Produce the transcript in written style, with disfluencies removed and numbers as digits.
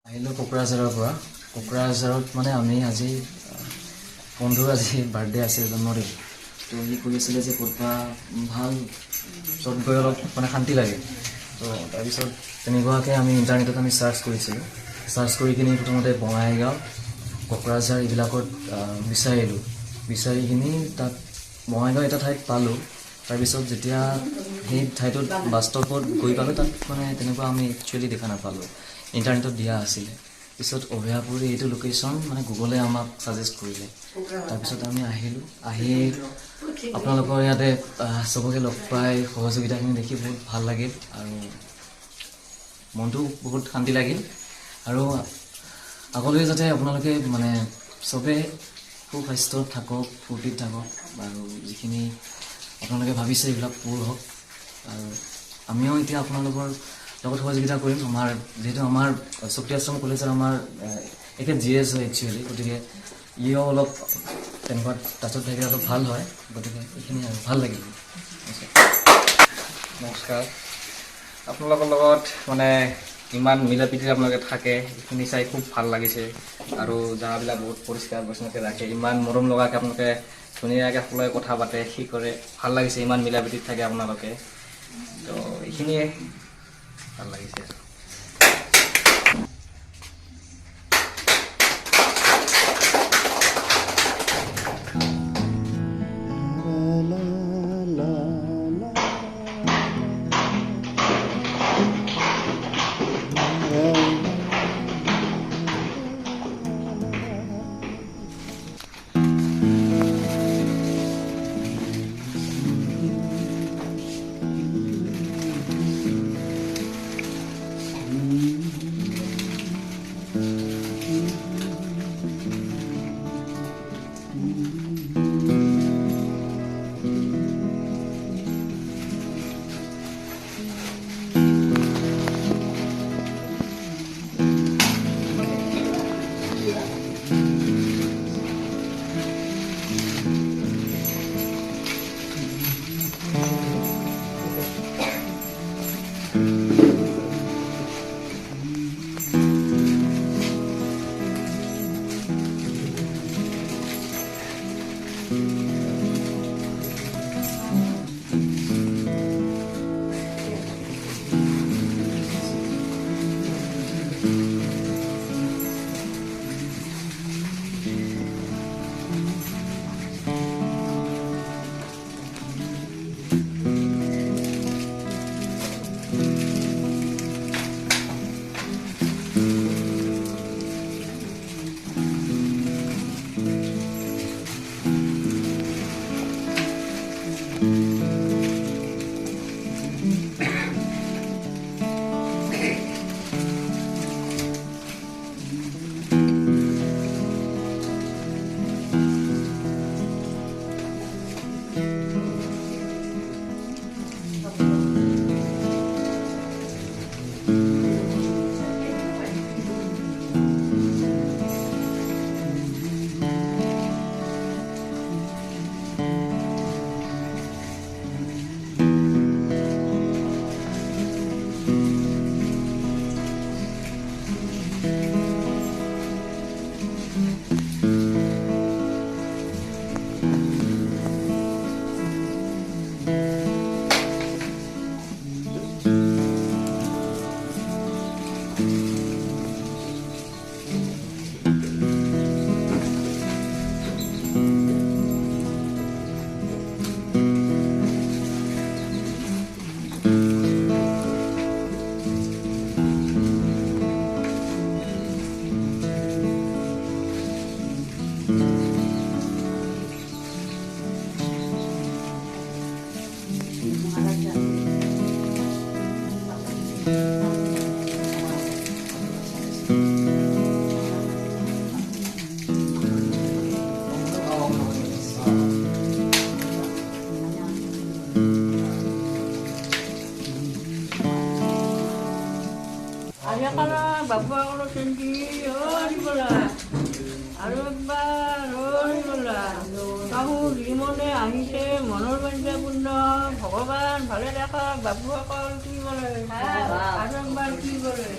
আহিলোঁ কোকৰাঝাৰৰ পৰা। কোকৰাঝাৰত মানে আমি আজি বন্ধুৰ আজি বাৰ্থডে আছিল, জন্মদিন। তো সি কৈ আছিলে যে ক'ৰবা ভাল য'ত গৈ অলপ মানে শান্তি লাগে। তো তাৰপিছত তেনেকুৱাকৈ আমি ইণ্টাৰনেটত আমি চাৰ্চ কৰিছিলোঁ। চাৰ্চ কৰি কিনি প্ৰথমতে বঙাইগাঁও, কোকৰাঝাৰ এইবিলাকত বিচাৰিলোঁ। বিচাৰি কিনি তাত বঙাইগাঁও এটা ঠাইত পালোঁ। তাৰপিছত যেতিয়া সেই ঠাইটোত বাস্তৱত গৈ পালোঁ, তাত মানে তেনেকুৱা আমি একচুৱেলি দেখা নাপালোঁ, ইণ্টাৰনেটত দিয়া আছিলে। পিছত অভয়াপুৰী এইটো লোকেশ্যন মানে গুগলে আমাক ছাজেষ্ট কৰিলে। তাৰপিছত আমি আহিলোঁ। আহি আপোনালোকৰ ইয়াতে চবকে লগ পাই সহযোগিতাখিনি দেখি বহুত ভাল লাগিল আৰু মনটো বহুত শান্তি লাগিল। আৰু আগলৈ যাতে আপোনালোকে মানে চবে সুস্বাস্থ্যত থাকক, ফূৰ্তিত থাকক আৰু যিখিনি আপোনালোকে ভাবিছে এইবিলাক পূৰ হওক। আৰু আমিও এতিয়া আপোনালোকৰ লগত সহযোগিতা কৰিম। আমাৰ যিহেতু আমাৰ শক্তি আশ্ৰম কলেজৰ আমাৰ একে GS হয় একচুৱেলি, গতিকে ইও অলপ তেনেকুৱা টাচত থাকিলে অলপ ভাল হয়। গতিকে এইখিনি আৰু ভাল লাগিব। নমস্কাৰ। আপোনালোকৰ লগত মানে ইমান মিলা প্ৰীতিৰে আপোনালোকে থাকে, এইখিনি চাই খুব ভাল লাগিছে। আৰু জাগাবিলাক বহুত পৰিষ্কাৰ পৰিচ্ছন্নকৈ ৰাখে, ইমান মৰম লগাকৈ আপোনালোকে ধুনীয়াকৈ সকলোৱে কথা পাতে, কি কৰে, ভাল লাগিছে। ইমান মিলা প্ৰীতিত থাকে আপোনালোকে, তো এইখিনিয়ে ভাল লাগিছে। বাবুসকলৰ চেন্দি দিবলা আৰু একবাৰ দিবলা। শাহু যিমনে আহিছে মনৰ বাঞ্ছাপূৰ্ণ, ভগৱান ভালে ৰাখক। বাবুসকল কি কৰে আৰু একবাৰ কি কৰে।